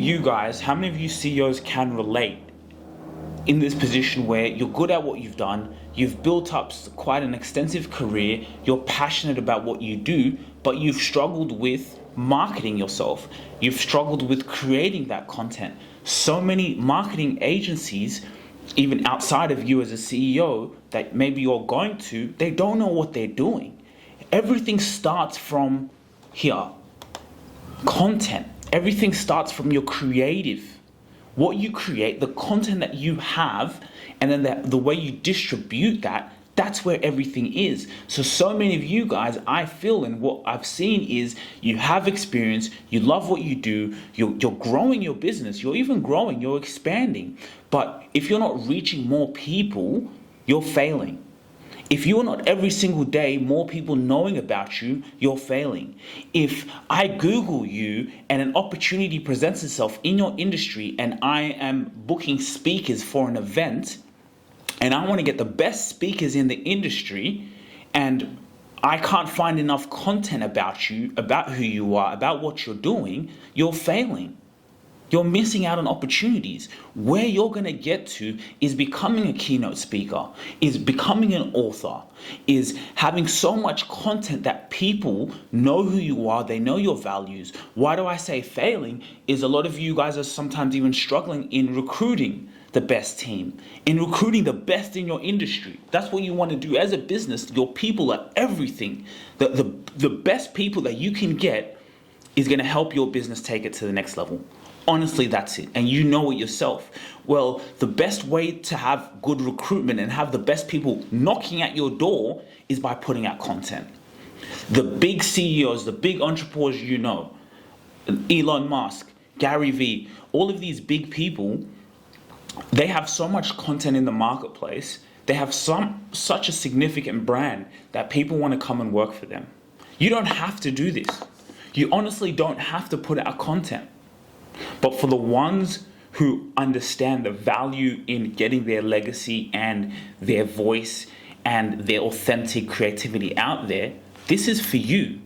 you guys, how many of you CEOs can relate in this position where you're good at what you've done, you've built up quite an extensive career, you're passionate about what you do, but you've struggled with marketing yourself, you've struggled with creating that content. So many marketing agencies, even outside of you as a CEO, that maybe you're going to, they don't know what they're doing. Everything starts from here. Content. Everything starts from your creative. What you create, the content that you have, and then the way you distribute that, that's where everything is. So many of you guys, I feel, and what I've seen is you have experience, you love what you do, you're growing your business, you're even growing, you're expanding. But if you're not reaching more people, you're failing. If you're not every single day more people knowing about you, you're failing. If I Google you and an opportunity presents itself in your industry and I am booking speakers for an event and I want to get the best speakers in the industry and I can't find enough content about you, about who you are, about what you're doing, you're failing. You're missing out on opportunities. Where you're going to get to is becoming a keynote speaker, is becoming an author, is having so much content that people know who you are, they know your values. Why do I say failing? Is a lot of you guys are sometimes even struggling in recruiting the best team, in recruiting the best in your industry. That's what you want to do as a business. Your people are everything. The best people that you can get is going to help your business take it to the next level. Honestly, that's it. And you know it yourself. Well, the best way to have good recruitment and have the best people knocking at your door is by putting out content. The big CEOs, the big entrepreneurs you know, Elon Musk, Gary Vee, all of these big people, they have so much content in the marketplace. They have such a significant brand that people want to come and work for them. You don't have to do this. You honestly don't have to put out content. But for the ones who understand the value in getting their legacy and their voice and their authentic creativity out there, this is for you.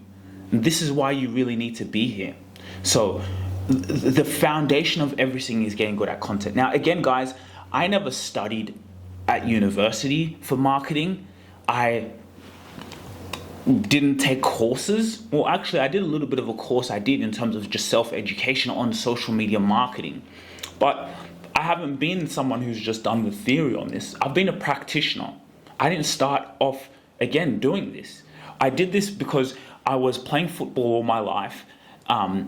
This is why you really need to be here. So the foundation of everything is getting good at content. Now, again, guys, I never studied at university for marketing. I didn't take courses. Well, actually, I did a little bit of a course I did in terms of just self-education on social media marketing. But I haven't been someone who's just done the theory on this. I've been a practitioner. I didn't start off, again, doing this. I did this because I was playing football all my life. That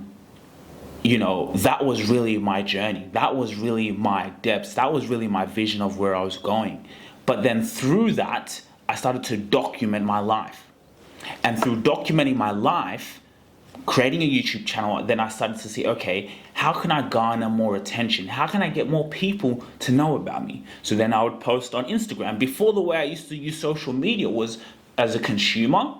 was really my journey. That was really my depths. That was really my vision of where I was going. But then through that, I started to document my life. And through documenting my life, creating a YouTube channel, then I started to see, okay, how can I garner more attention? How can I get more people to know about me? So then I would post on Instagram. Before, the way I used to use social media was as a consumer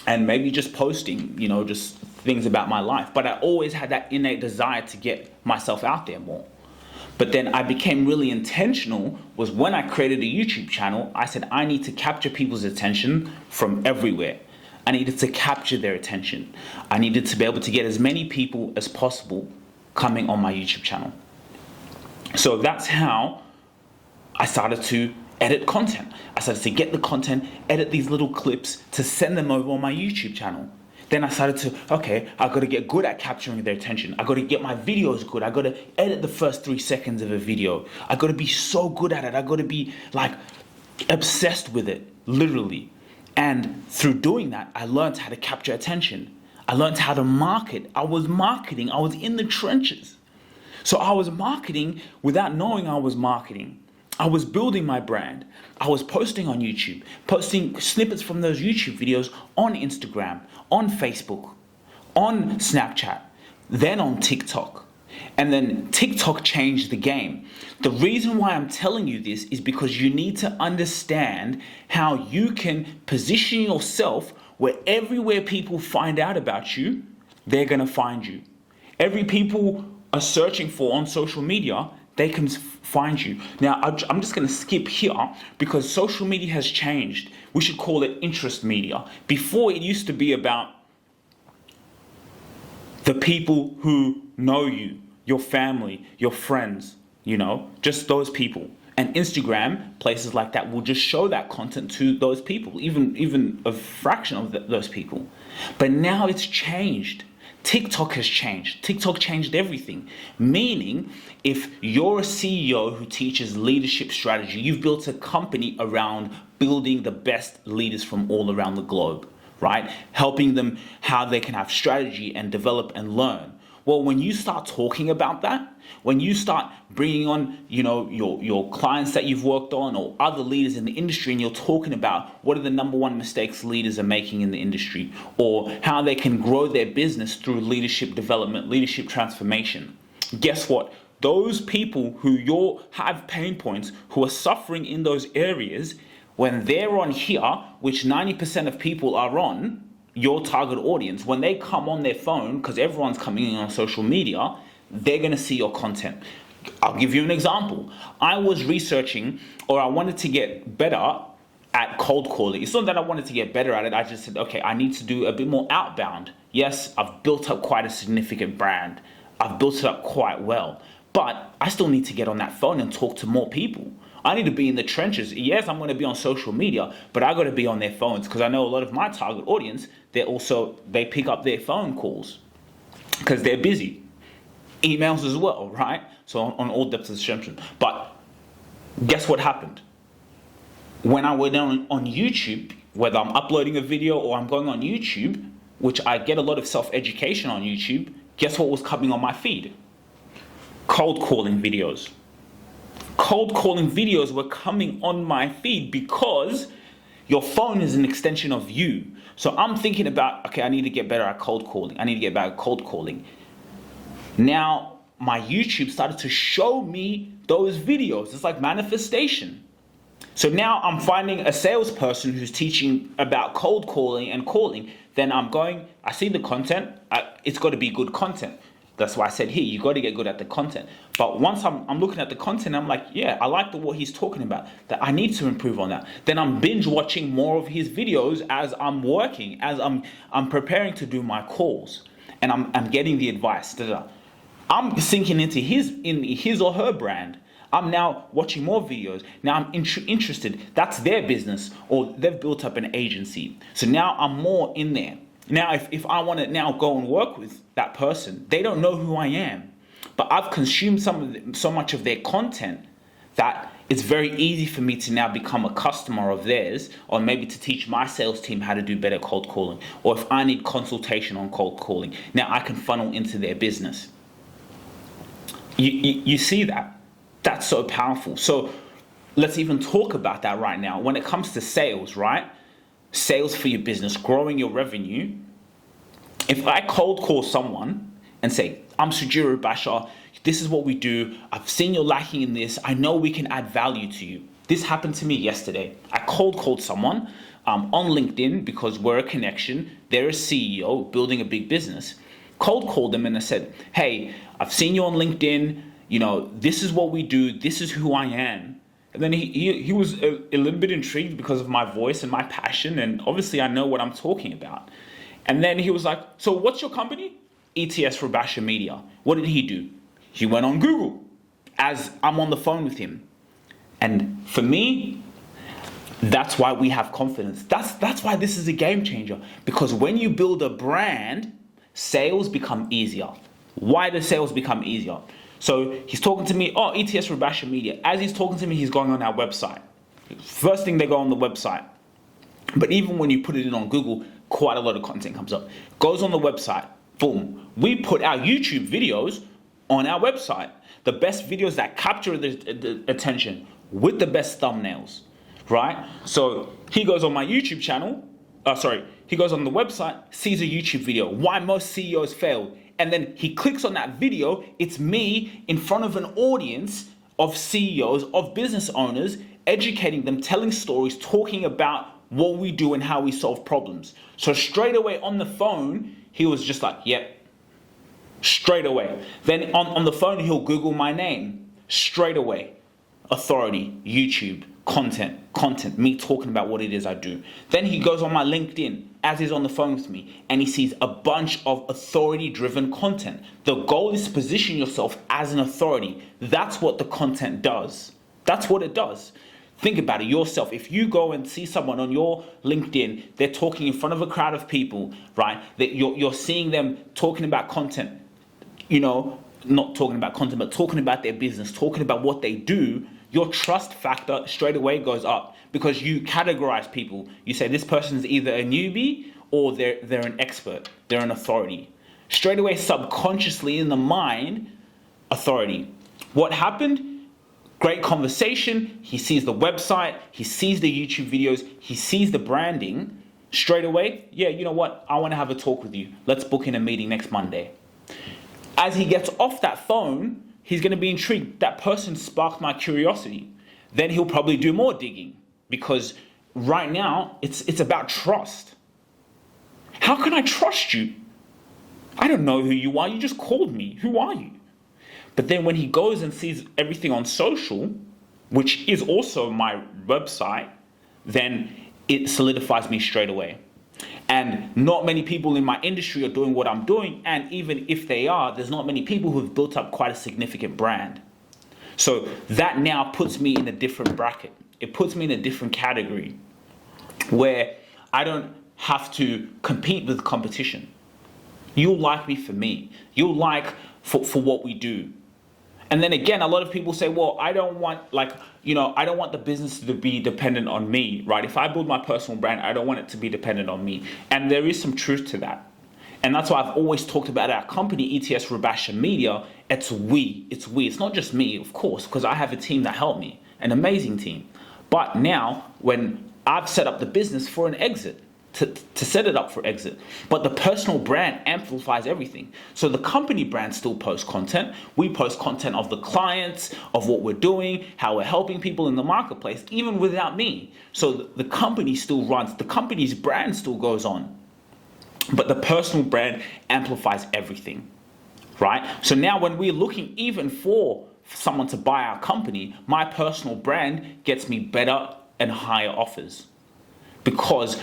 and maybe just posting, just things about my life. But I always had that innate desire to get myself out there more. But then I became really intentional was when I created a YouTube channel, I said I need to capture people's attention from everywhere. I needed to capture their attention. I needed to be able to get as many people as possible coming on my YouTube channel. So that's how I started to edit content. I started to get the content, edit these little clips to send them over on my YouTube channel. Then I started to, I got to get good at capturing their attention. I got to get my videos good. I got to edit the first 3 seconds of a video. I got to be so good at it. I got to be obsessed with it, literally. And through doing that, I learned how to capture attention. I learned how to market. I was marketing. I was in the trenches. So I was marketing without knowing I was marketing. I was building my brand. I was posting on YouTube, posting snippets from those YouTube videos on Instagram, on Facebook, on Snapchat, then on TikTok. And then TikTok changed the game. The reason why I'm telling you this is because you need to understand how you can position yourself where everywhere people find out about you, they're going to find you. Every people are searching for on social media, they can find you. Now, I'm just going to skip here because social media has changed. We should call it interest media. Before, it used to be about the people who know you, your family, your friends, just those people. And Instagram, places like that will just show that content to those people, even a fraction of those people. But now it's changed. TikTok has changed. TikTok changed everything. Meaning, if you're a CEO who teaches leadership strategy, you've built a company around building the best leaders from all around the globe, right? Helping them how they can have strategy and develop and learn. Well, when you start talking about that, when you start bringing on, your clients that you've worked on or other leaders in the industry, and you're talking about what are the number one mistakes leaders are making in the industry, or how they can grow their business through leadership development, leadership transformation. Guess what? Those people who have pain points, who are suffering in those areas, when they're on here, which 90% of people are on, your target audience, when they come on their phone, because everyone's coming in on social media, they're going to see your content. I'll give you an example. I was researching, or I wanted to get better at cold calling. It's not that I wanted to get better at it. I just said, okay, I need to do a bit more outbound. Yes, I've built up quite a significant brand. I've built it up quite well. But I still need to get on that phone and talk to more people. I need to be in the trenches. Yes, I'm going to be on social media, but I got to be on their phones, because I know a lot of my target audience, they pick up their phone calls because they're busy. Emails as well, right? So on all depths of the spectrum. But guess what happened? When I went on YouTube, whether I'm uploading a video or I'm going on YouTube, which I get a lot of self-education on YouTube, guess what was coming on my feed? Cold calling videos. Cold calling videos were coming on my feed because your phone is an extension of you. So I'm thinking about, okay, I need to get better at cold calling. I need to get better at cold calling. Now, my YouTube started to show me those videos. It's like manifestation. So now I'm finding a salesperson who's teaching about cold calling and calling. Then I see the content. It's got to be good content. That's why I said here, you got to get good at the content. But once I'm looking at the content, I'm like, yeah, I like what he's talking about. That I need to improve on that. Then I'm binge watching more of his videos as I'm working, as I'm preparing to do my calls, and I'm getting the advice. I'm sinking into his or her brand. I'm now watching more videos. Now I'm interested. That's their business, or they've built up an agency. So now I'm more in there. Now, if I want to now go and work with that person, they don't know who I am. But I've consumed so much of their content that it's very easy for me to now become a customer of theirs, or maybe to teach my sales team how to do better cold calling. Or if I need consultation on cold calling, now I can funnel into their business. You see that? That's so powerful. So let's even talk about that right now. When it comes to sales, right? Sales for your business, growing your revenue. If I cold call someone and say, I'm Sugira Rubasha, this is what we do. I've seen you're lacking in this. I know we can add value to you. This happened to me yesterday. I cold called someone on LinkedIn because we're a connection. They're a CEO building a big business. Cold called them and I said, hey, I've seen you on LinkedIn. This is what we do. This is who I am. And then he was a little bit intrigued because of my voice and my passion, and obviously I know what I'm talking about. And then he was like, so what's your company? ETS Rubasha Media. What did he do? He went on Google as I'm on the phone with him. And for me, that's why we have confidence. That's why this is a game changer. Because when you build a brand, sales become easier. Why do sales become easier? So he's talking to me, ETS Rubasha Media. As he's talking to me, he's going on our website. First thing, they go on the website. But even when you put it in on Google, quite a lot of content comes up. Goes on the website, boom. We put our YouTube videos on our website. The best videos that capture the attention with the best thumbnails, right? So he goes on my YouTube channel, he goes on the website, sees a YouTube video, why most CEOs fail. And then he clicks on that video. It's me in front of an audience of CEOs, of business owners, educating them, telling stories, talking about what we do and how we solve problems. So straight away on the phone, he was just like, yep, straight away. Then on the phone, he'll Google my name straight away. authority, YouTube, content, me talking about what it is I do. Then he goes on my LinkedIn as he's on the phone with me and he sees a bunch of authority-driven content. The goal is to position yourself as an authority. That's what the content does. That's what it does. Think about it yourself. If you go and see someone on your LinkedIn, they're talking in front of a crowd of people, right? That you're seeing them talking about content, not talking about content, but talking about their business, talking about what they do, your trust factor straight away goes up because you categorize people. You say this person is either a newbie or they're an expert, they're an authority. Straight away, subconsciously in the mind, authority. What happened? Great conversation. He sees the website, he sees the YouTube videos, he sees the branding. Straight away, yeah, you know what? I want to have a talk with you. Let's book in a meeting next Monday. As he gets off that phone, he's going to be intrigued. That person sparked my curiosity. Then he'll probably do more digging because right now it's about trust. How can I trust you? I don't know who you are. You just called me. Who are you? But then when he goes and sees everything on social, which is also my website, then it solidifies me straight away. And not many people in my industry are doing what I'm doing. And even if they are, there's not many people who have built up quite a significant brand. So that now puts me in a different bracket. It puts me in a different category where I don't have to compete with competition. You'll like me for me. You'll like for what we do. And then again, a lot of people say, well, I don't want I don't want the business to be dependent on me, right? If I build my personal brand, I don't want it to be dependent on me. And there is some truth to that. And that's why I've always talked about our company, ETS Rubasha Media. It's we. It's not just me, of course, because I have a team that helped me, an amazing team. But now, when I've set up the business for an exit, to set it up for exit. But the personal brand amplifies everything. So the company brand still posts content. We post content of the clients, of what we're doing, how we're helping people in the marketplace, even without me. So the company still runs. The company's brand still goes on. But the personal brand amplifies everything, right? So now when we're looking even for someone to buy our company, my personal brand gets me better and higher offers because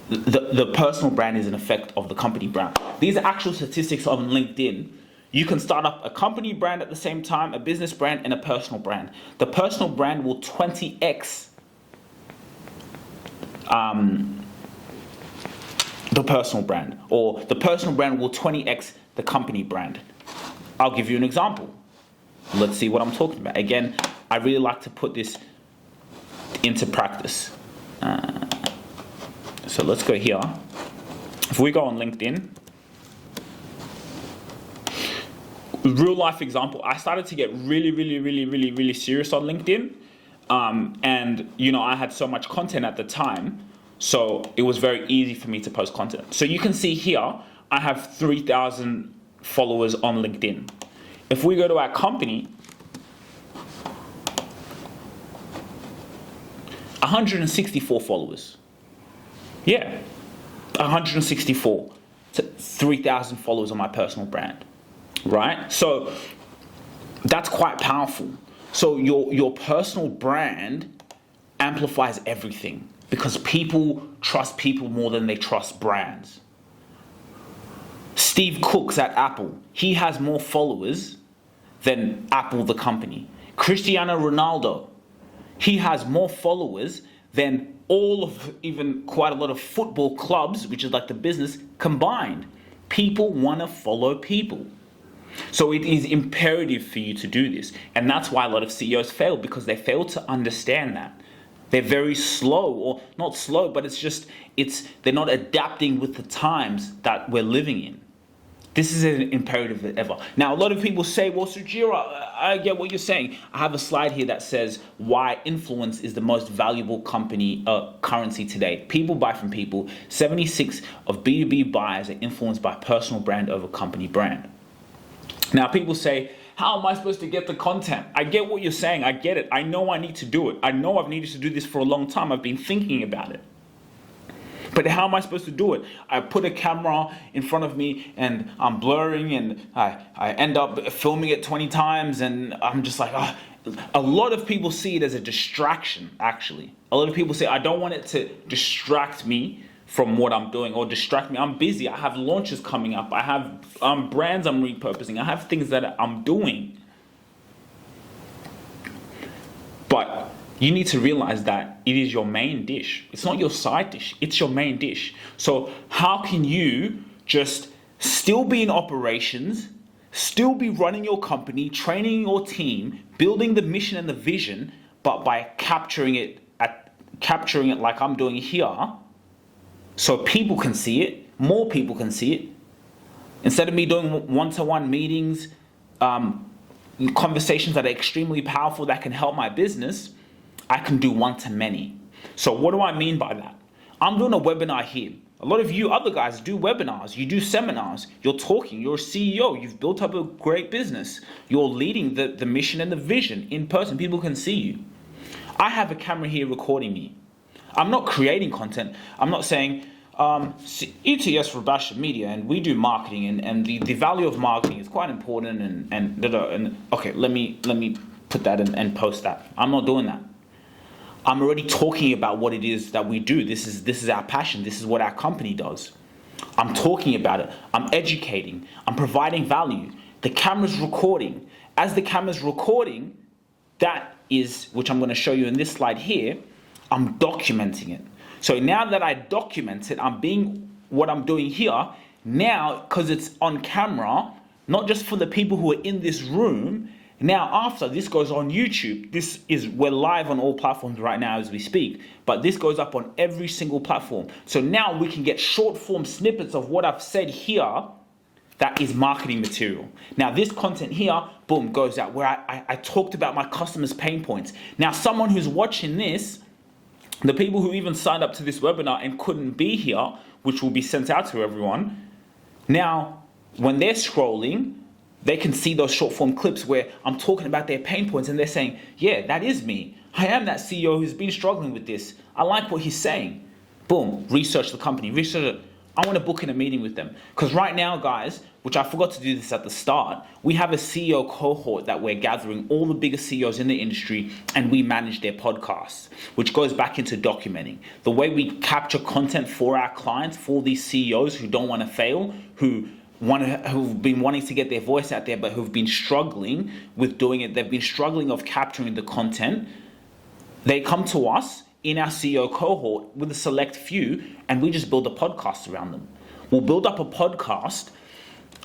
the personal brand is an effect of the company brand. These are actual statistics on LinkedIn. You can start up a company brand at the same time, a business brand, and a personal brand. The personal brand will 20x the personal brand, or the personal brand will 20x the company brand. I'll give you an example. Let's see what I'm talking about. Again, I really like to put this into practice. So let's go here. If we go on LinkedIn, real life example, I started to get really serious on LinkedIn. And I had so much content at the time, so it was very easy for me to post content. So you can see here, I have 3,000 followers on LinkedIn. If we go to our company, 164 followers. Yeah, 164 to 3,000 followers on my personal brand, right? So that's quite powerful. So your personal brand amplifies everything because people trust people more than they trust brands. Steve Cook's at Apple. He has more followers than Apple, the company. Cristiano Ronaldo, he has more followers than all of even quite a lot of football clubs, which is like the business, combined. People want to follow people. So it is imperative for you to do this. And that's why a lot of CEOs fail, because they fail to understand that. They're very slow, or not slow, but they're not adapting with the times that we're living in. This is an imperative ever. Now, a lot of people say, well, Sugira, I get what you're saying. I have a slide here that says why influence is the most valuable currency today. People buy from people. 76 of B2B buyers are influenced by personal brand over company brand. Now, people say, how am I supposed to get the content? I get what you're saying. I get it. I know I need to do it. I know I've needed to do this for a long time. I've been thinking about it. But how am I supposed to do it? I put a camera in front of me and I'm blurring, and I end up filming it 20 times, and I'm just like, oh. A lot of people see it as a distraction, actually. A lot of people say, I don't want it to distract me from what I'm doing or distract me. I'm busy. I have launches coming up. I have brands I'm repurposing. I have things that I'm doing. But you need to realize that it is your main dish. It's not your side dish. It's your main dish. So how can you just still be in operations, still be running your company, training your team, building the mission and the vision, but by capturing it like I'm doing here, so people can see it, more people can see it. Instead of me doing one-to-one meetings, conversations that are extremely powerful that can help my business, I can do one-to-many. So what do I mean by that? I'm doing a webinar here. A lot of you other guys do webinars, you do seminars, you're talking, you're a CEO, you've built up a great business, you're leading the mission and the vision in person, people can see you. I have a camera here recording me. I'm not creating content. I'm not saying, ETS Rubasha Media, and we do marketing, and the value of marketing is quite important, and okay, let me put that and post that. I'm not doing that. I'm already talking about what it is that we do. This is our passion. This is what our company does. I'm talking about it. I'm educating. I'm providing value. The camera's recording. As the camera's recording, that is, which I'm going to show you in this slide here, I'm documenting it. So now that I document it, I'm being what I'm doing here. Now, because it's on camera, not just for the people who are in this room, now after this goes on YouTube, we're live on all platforms right now as we speak, but this goes up on every single platform. So now we can get short form snippets of what I've said here that is marketing material. Now this content here, boom, goes out where I talked about my customers' pain points. Now someone who's watching this, the people who even signed up to this webinar and couldn't be here, which will be sent out to everyone, now when they're scrolling, they can see those short form clips where I'm talking about their pain points and they're saying, yeah, that is me. I am that CEO who's been struggling with this. I like what he's saying. Boom, research the company, research it. I want to book in a meeting with them. Because right now, guys, which I forgot to do this at the start, we have a CEO cohort that we're gathering all the biggest CEOs in the industry, and we manage their podcasts, which goes back into documenting. The way we capture content for our clients, for these CEOs who don't want to fail, who've been wanting to get their voice out there, but who've been struggling with doing it. They've been struggling of capturing the content. They come to us in our CEO cohort with a select few, and we just build a podcast around them. We'll build up a podcast,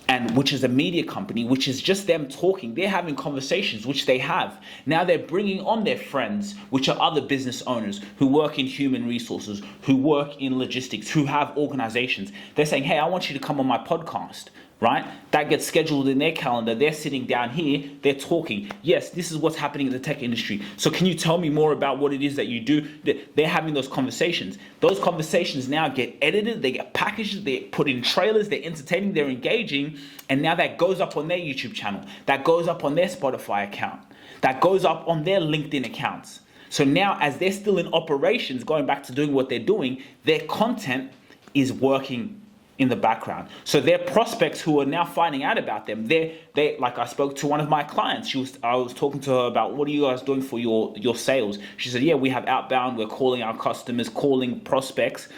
and which is a media company, which is just them talking. They're having conversations, which they have. Now they're bringing on their friends, which are other business owners who work in human resources, who work in logistics, who have organizations. They're saying, hey, I want you to come on my podcast, right? That gets scheduled in their calendar. They're sitting down here, they're talking. Yes, this is what's happening in the tech industry. So can you tell me more about what it is that you do? They're having those conversations. Those conversations now get edited, they get packaged, they put in trailers, they're entertaining, they're engaging, and now that goes up on their YouTube channel, that goes up on their Spotify account, that goes up on their LinkedIn accounts. So now as they're still in operations, going back to doing what they're doing, their content is working in the background. So their prospects who are now finding out about them, they like I spoke to one of my clients. I was talking to her about, what are you guys doing for your sales? She said, yeah, we have outbound. We're calling our customers, calling prospects.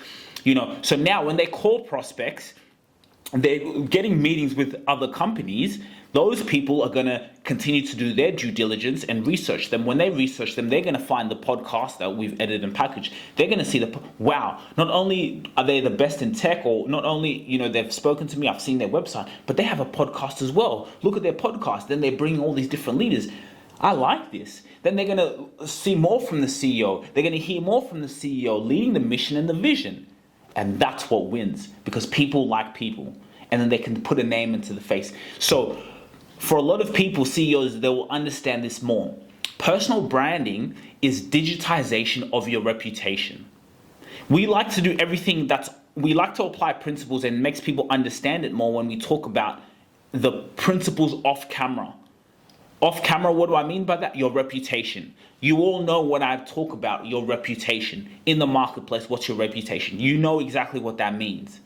So now when they call prospects, they're getting meetings with other companies. Those people are going to continue to do their due diligence and research them. When they research them, they're going to find the podcast that we've edited and packaged. They're going to see wow, not only are they the best in tech, or not only, they've spoken to me, I've seen their website, but they have a podcast as well. Look at their podcast. Then they're bringing all these different leaders. I like this. Then they're going to see more from the CEO. They're going to hear more from the CEO leading the mission and the vision. And that's what wins, because people like people. And then they can put a name into the face. So for a lot of people, CEOs, they will understand this more. Personal branding is digitization of your reputation. We like to do everything we like to apply principles, and makes people understand it more when we talk about the principles off camera. Off camera, what do I mean by that? Your reputation. You all know when I talk about your reputation in the marketplace. What's your reputation? You know exactly what that means.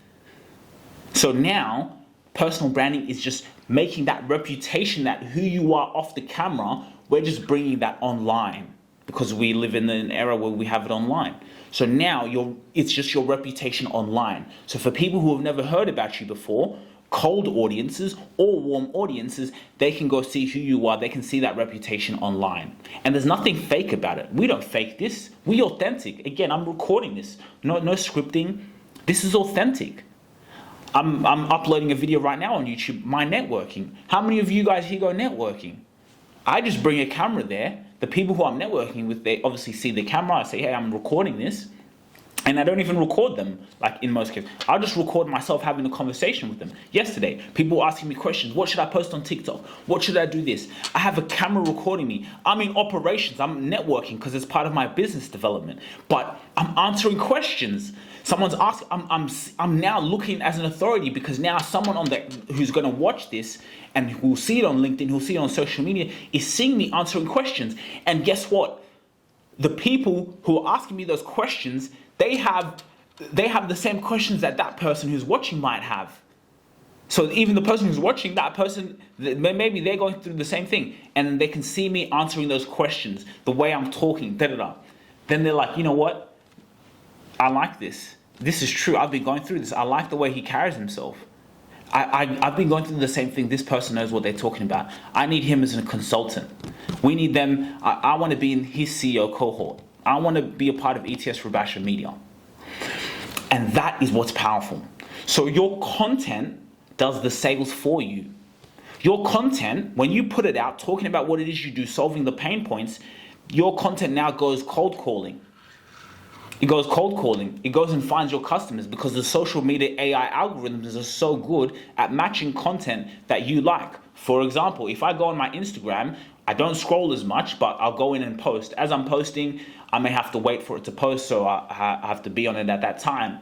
So now, personal branding is just making that reputation, that who you are off the camera, we're just bringing that online because we live in an era where we have it online. So now it's just your reputation online. So for people who have never heard about you before, cold audiences or warm audiences, they can go see who you are. They can see that reputation online. And there's nothing fake about it. We don't fake this. We authentic. Again, I'm recording this. No scripting. This is authentic. I'm uploading a video right now on YouTube, my networking. How many of you guys here go networking? I just bring a camera there. The people who I'm networking with, they obviously see the camera. I say, hey, I'm recording this. And I don't even record them, like in most cases. I'll just record myself having a conversation with them. Yesterday, people were asking me questions. What should I post on TikTok? What should I do this? I have a camera recording me. I'm in operations. I'm networking because it's part of my business development. But I'm answering questions. Someone's asking. I'm now looking as an authority because now someone who's going to watch this and who'll see it on LinkedIn, who'll see it on social media, is seeing me answering questions. And guess what? The people who are asking me those questions, they have the same questions that person who's watching might have. So even the person who's watching, that person, maybe they're going through the same thing, and they can see me answering those questions, the way I'm talking, Then they're like, you know what? I like this. This is true. I've been going through this. I like the way he carries himself. I've been going through the same thing. This person knows what they're talking about. I need him as a consultant. We need them. I want to be in his CEO cohort. I want to be a part of ETS Rubasha Media. And that is what's powerful. So your content does the sales for you. Your content, when you put it out, talking about what it is you do, solving the pain points, your content now goes cold calling. It goes cold calling. It goes and finds your customers because the social media AI algorithms are so good at matching content that you like. For example, if I go on my Instagram, I don't scroll as much, but I'll go in and post. As I'm posting, I may have to wait for it to post, so I have to be on it at that time.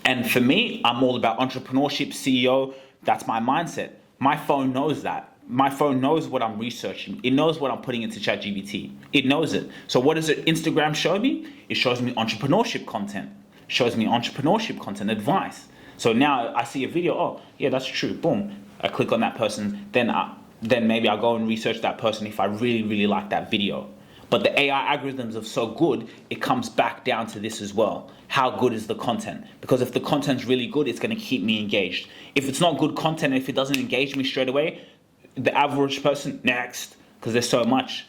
And for me, I'm all about entrepreneurship, CEO. That's my mindset. My phone knows that. My phone knows what I'm researching. It knows what I'm putting into ChatGPT. It knows it. So what does it Instagram show me? It shows me entrepreneurship content. It shows me entrepreneurship content, advice. So now I see a video. Oh, yeah, that's true. Boom. I click on that person. Then maybe I'll go and research that person if I really, really like that video. But the AI algorithms are so good, it comes back down to this as well. How good is the content? Because if the content's really good, it's going to keep me engaged. If it's not good content, if it doesn't engage me straight away, the average person, next, because there's so much.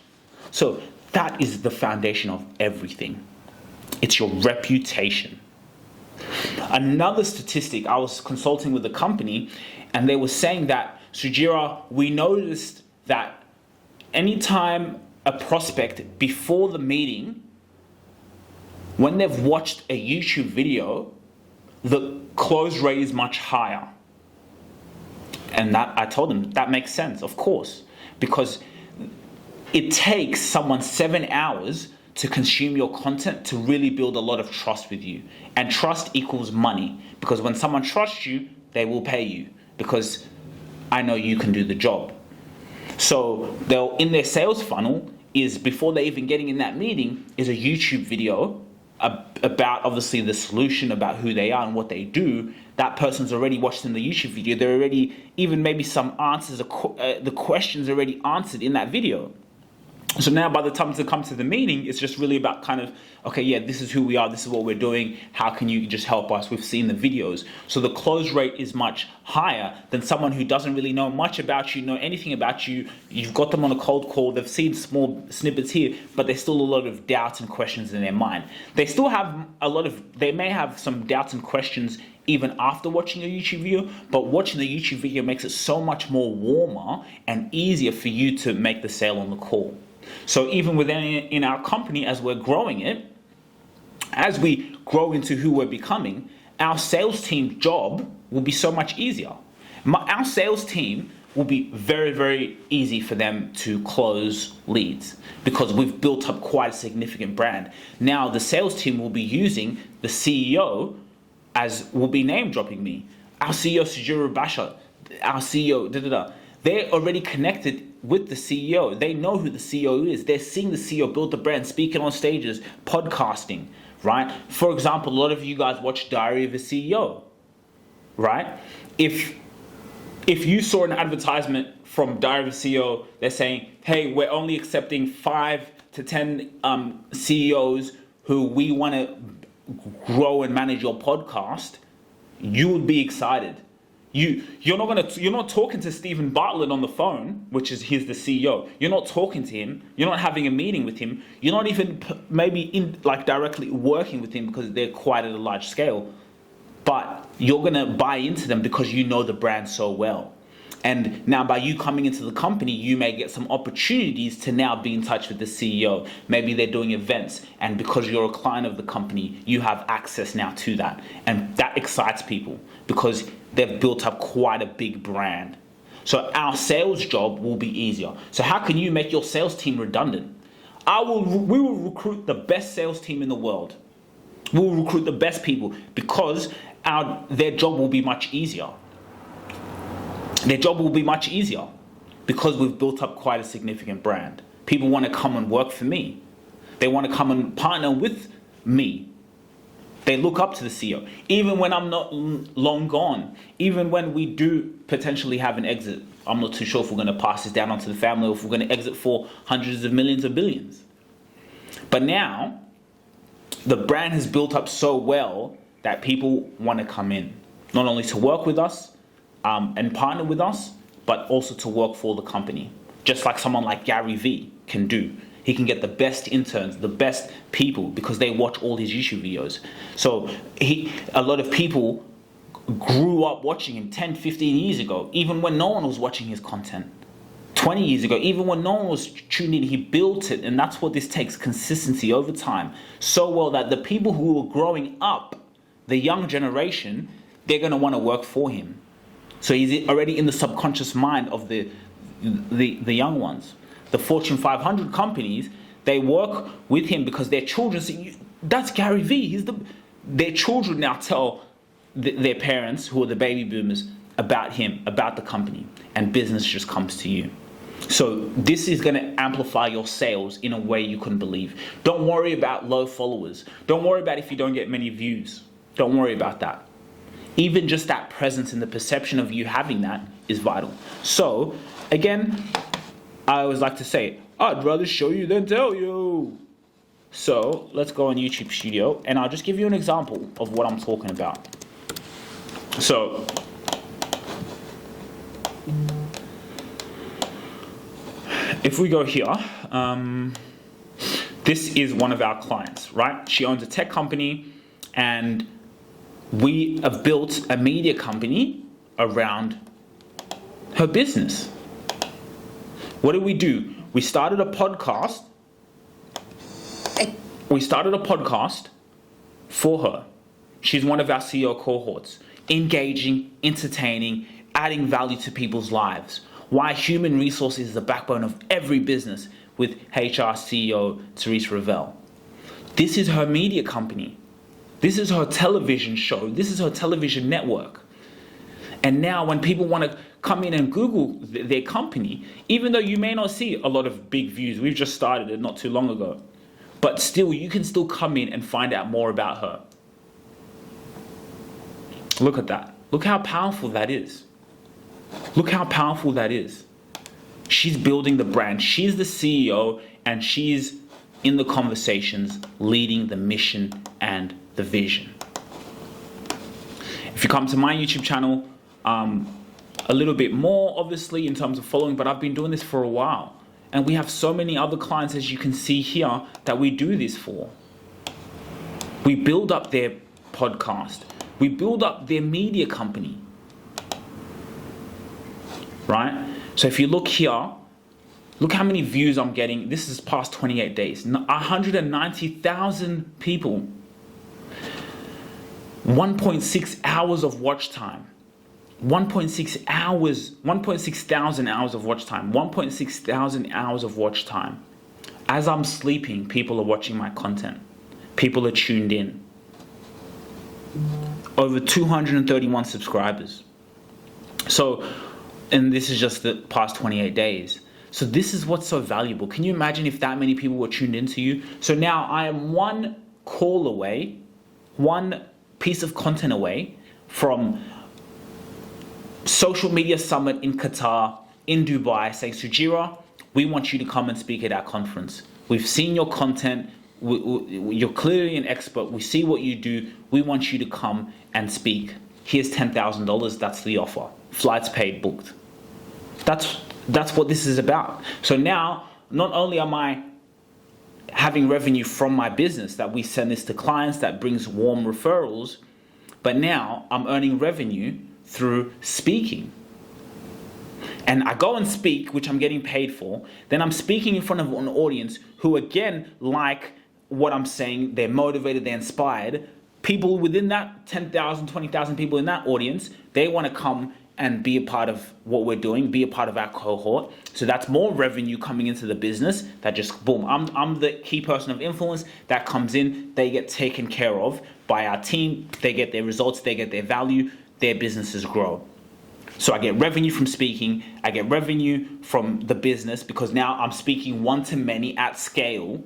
So that is the foundation of everything. It's your reputation. Another statistic, I was consulting with a company and they were saying that, Sugira, we noticed that anytime a prospect before the meeting, when they've watched a YouTube video, the close rate is much higher. And that I told them that makes sense, of course, because it takes someone 7 hours to consume your content to really build a lot of trust with you. And trust equals money, because when someone trusts you, they will pay you because I know you can do the job. So they'll, in their sales funnel, is before they even getting in that meeting, is a YouTube video about obviously the solution, about who they are and what they do. That person's already watched in the YouTube video. They're already, even maybe some answers, the questions already answered in that video. So now by the time to come to the meeting, it's just really about kind of, okay, yeah, this is who we are, this is what we're doing, how can you just help us? We've seen the videos. So the close rate is much higher than someone who doesn't really know much about you, know anything about you. You've got them on a cold call, they've seen small snippets here, but there's still a lot of doubts and questions in their mind. They still have they may have some doubts and questions even after watching a YouTube video, but watching the YouTube video makes it so much more warmer and easier for you to make the sale on the call. So even in our company, as we're growing it, as we grow into who we're becoming, our sales team job will be so much easier. Our sales team will be very, very easy for them to close leads because we've built up quite a significant brand. Now the sales team will be using the CEO will be name dropping me. Our CEO, Sugira Rubasha, our CEO, They're already connected with the CEO. They know who the CEO is. They're seeing the CEO build the brand, speaking on stages, podcasting, right? For example, a lot of you guys watch Diary of a CEO, right? If you saw an advertisement from Diary of a CEO, they're saying, hey, we're only accepting 5 to 10 CEOs who we want to grow and manage your podcast, you would be excited. You're not talking to Stephen Bartlett on the phone, which is he's the CEO. You're not talking to him. You're not having a meeting with him. You're not even directly working with him because they're quite at a large scale. But you're gonna buy into them because you know the brand so well. And now by you coming into the company, you may get some opportunities to now be in touch with the CEO. Maybe they're doing events, and because you're a client of the company, you have access now to that. And that excites people because they've built up quite a big brand. So our sales job will be easier. So how can you make your sales team redundant? We will recruit the best sales team in the world. We will recruit the best people because their job will be much easier. Their job will be much easier because we've built up quite a significant brand. People want to come and work for me. They want to come and partner with me. They look up to the CEO. Even when I'm not long gone, even when we do potentially have an exit, I'm not too sure if we're going to pass this down onto the family or if we're going to exit for hundreds of millions or billions. But now, the brand has built up so well that people want to come in, not only to work with us and partner with us, but also to work for the company. Just like someone like Gary Vee can do. He can get the best interns, the best people, because they watch all his YouTube videos. So a lot of people grew up watching him 10, 15 years ago, even when no one was watching his content. 20 years ago, even when no one was tuned in, he built it. And that's what this takes, consistency over time. So well that the people who are growing up, the young generation, they're going to want to work for him. So he's already in the subconscious mind of the young ones. The Fortune 500 companies, they work with him because their children say, that's Gary Vee. Their children now tell their parents, who are the baby boomers, about him, about the company, and business just comes to you. So this is going to amplify your sales in a way you couldn't believe. Don't worry about low followers. Don't worry about if you don't get many views. Don't worry about that. Even just that presence and the perception of you having that is vital. So, again, I always like to say, I'd rather show you than tell you. So, let's go on YouTube Studio, and I'll just give you an example of what I'm talking about. So, if we go here, this is one of our clients, right? She owns a tech company, and we have built a media company around her business. What did we do? We started a podcast. For her. She's one of our CEO cohorts. Engaging, entertaining, adding value to people's lives. Why human resources is the backbone of every business with HR CEO Therese Ravel. This is her media company. This is her television show. This is her television network. And now when people want to come in and Google their company, even though you may not see a lot of big views, we've just started it not too long ago, but still, you can still come in and find out more about her. Look at that. Look how powerful that is. Look how powerful that is. She's building the brand. She's the CEO, and she's in the conversations, leading the mission and the vision. If you come to my YouTube channel, a little bit more obviously in terms of following, but I've been doing this for a while, and we have so many other clients, as you can see here, that we do this for. We build up their podcast, we build up their media company, right? So if you look here, look how many views I'm getting. This is past 28 days, 190,000 people. 1.6 hours of watch time. 1.6 thousand hours of watch time. 1.6 thousand hours of watch time. As I'm sleeping, people are watching my content. People are tuned in. Over 231 subscribers. So, and this is just the past 28 days. So this is what's so valuable. Can you imagine if that many people were tuned into you? So now I am one call away, one piece of content away from social media summit in Qatar, in Dubai, saying, Sugira, we want you to come and speak at our conference. We've seen your content. You're clearly an expert. We see what you do. We want you to come and speak. Here's $10,000. That's the offer. Flights paid, booked. That's what this is about. So now, not only am I having revenue from my business, that we send this to clients, that brings warm referrals, but now I'm earning revenue through speaking. And I go and speak, which I'm getting paid for. Then I'm speaking in front of an audience who, again, like what I'm saying, they're motivated, they're inspired. People within that 10,000, 20,000 people in that audience, they want to come and be a part of what we're doing, be a part of our cohort. So that's more revenue coming into the business. That just, boom, I'm the key person of influence that comes in. They get taken care of by our team. They get their results, they get their value, their businesses grow. So I get revenue from speaking, I get revenue from the business because now I'm speaking one-to-many at scale.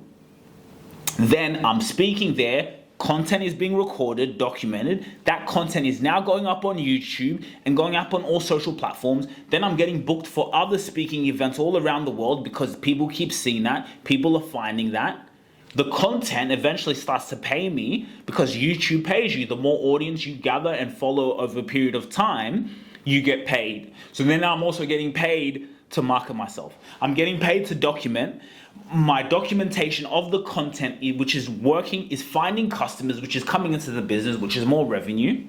Then I'm speaking there, content is being recorded, documented. That content is now going up on YouTube and going up on all social platforms. Then I'm getting booked for other speaking events all around the world because people keep seeing that, people are finding that. The content eventually starts to pay me because YouTube pays you. The more audience you gather and follow over a period of time, you get paid. So then I'm also getting paid to market myself. I'm getting paid to document. My documentation of the content, which is working, is finding customers, which is coming into the business, which is more revenue.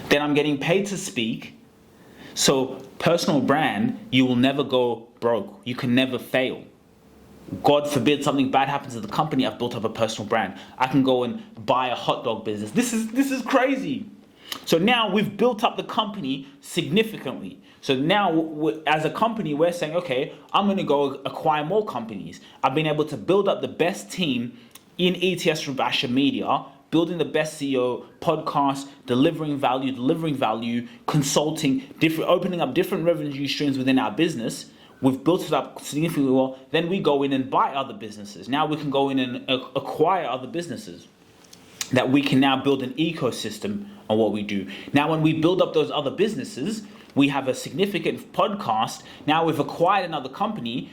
Then I'm getting paid to speak. So personal brand, you will never go broke. You can never fail. God forbid something bad happens to the company, I've built up a personal brand. I can go and buy a hot dog business. This is crazy. So now we've built up the company significantly. So now as a company, we're saying, okay, I'm going to go acquire more companies. I've been able to build up the best team in ETS Rubasha Media, building the best CEO, podcast, delivering value, consulting, opening up different revenue streams within our business. We've built it up significantly well. Then we go in and buy other businesses. Now we can go in and acquire other businesses. That we can now build an ecosystem on what we do. Now when we build up those other businesses, we have a significant podcast. Now we've acquired another company,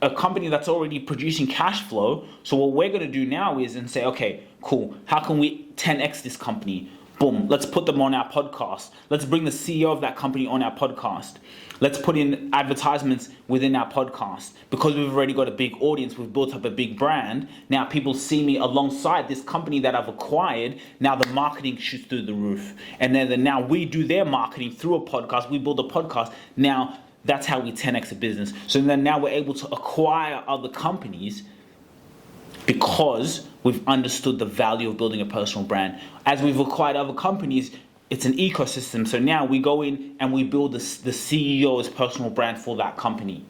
a company that's already producing cash flow. So what we're going to do now is and say, okay, cool, how can we 10x this company? Boom, let's put them on our podcast. Let's bring the CEO of that company on our podcast. Let's put in advertisements within our podcast. Because we've already got a big audience, we've built up a big brand. Now people see me alongside this company that I've acquired. Now the marketing shoots through the roof. And then now we do their marketing through a podcast. We build a podcast. Now that's how we 10x a business. So then now we're able to acquire other companies because we've understood the value of building a personal brand. As we've acquired other companies, it's an ecosystem. So now we go in and we build the CEO's personal brand for that company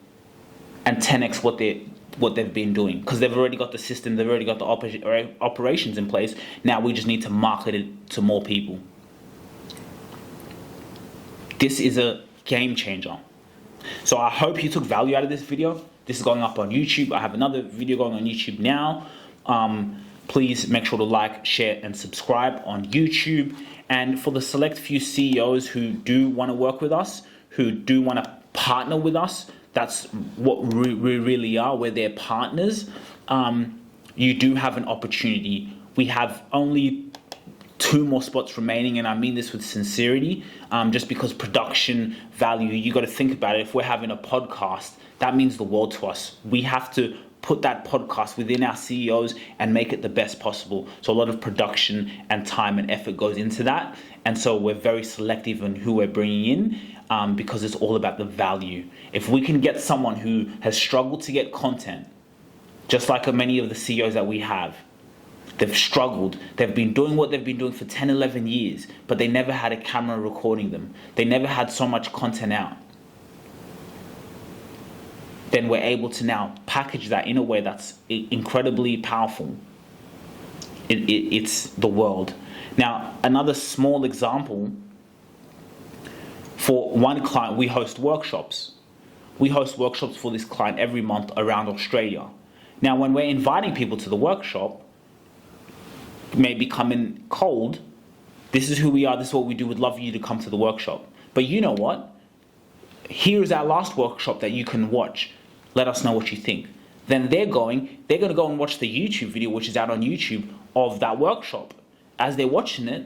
and 10x what they've been doing because they've already got the system, they've already got the operations in place. Now we just need to market it to more people. This is a game changer. So I hope you took value out of this video. This is going up on YouTube. I have another video going on YouTube now. Please make sure to like, share, and subscribe on YouTube. And for the select few CEOs who do want to work with us, who do want to partner with us, that's what we really are. We're their partners. You do have an opportunity. We have only 2 more spots remaining, and I mean this with sincerity. Just because production value, you got to think about it. If we're having a podcast, that means the world to us. We have to put that podcast within our CEOs and make it the best possible. So a lot of production and time and effort goes into that. And so we're very selective on who we're bringing in because it's all about the value. If we can get someone who has struggled to get content, just like many of the CEOs that we have, they've struggled. They've been doing what they've been doing for 10, 11 years, but they never had a camera recording them. They never had so much content out. Then we're able to now package that in a way that's incredibly powerful. It's the world. Now, another small example, for one client, we host workshops. We host workshops for this client every month around Australia. Now, when we're inviting people to the workshop, maybe come in cold, this is who we are, this is what we do, would love you to come to the workshop. But you know what? Here's our last workshop that you can watch. Let us know what you think. Then they're going to go and watch the YouTube video, which is out on YouTube, of that workshop. As they're watching it,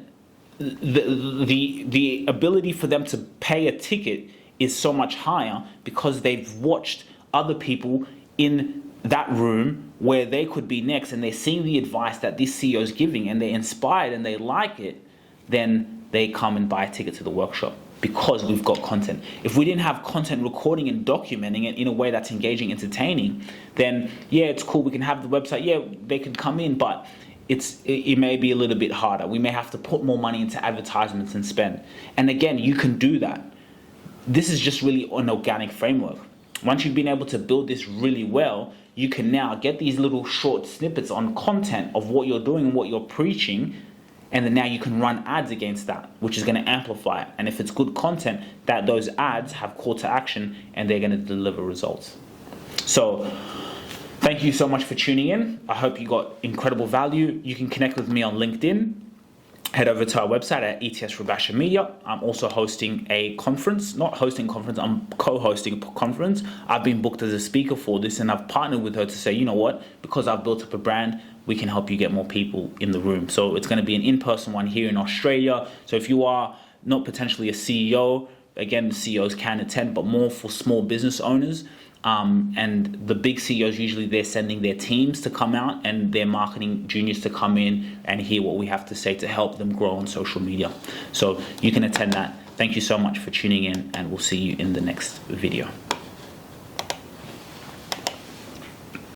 the ability for them to pay a ticket is so much higher because they've watched other people in that room where they could be next, and they're seeing the advice that this CEO is giving, and they're inspired and they like it. Then they come and buy a ticket to the workshop because we've got content. If we didn't have content recording and documenting it in a way that's engaging, entertaining, then yeah, it's cool. We can have the website. Yeah, they can come in, but it may be a little bit harder. We may have to put more money into advertisements and spend. And again, you can do that. This is just really an organic framework. Once you've been able to build this really well, you can now get these little short snippets on content of what you're doing and what you're preaching, and then now you can run ads against that, which is going to amplify it. And if it's good content, that those ads have call to action and they're going to deliver results. So thank you so much for tuning in. I hope you got incredible value. You can connect with me on LinkedIn. Head over to our website at ETS Rubasha Media. I'm also hosting a conference, not hosting a conference, I'm co-hosting a conference. I've been booked as a speaker for this, and I've partnered with her to say, you know what, because I've built up a brand, we can help you get more people in the room. So it's going to be an in-person one here in Australia. So if you are not potentially a CEO, again, the CEOs can attend, but more for small business owners. And the big CEOs, usually they're sending their teams to come out and their marketing juniors to come in and hear what we have to say to help them grow on social media. So you can attend that. Thank you so much for tuning in, and we'll see you in the next video.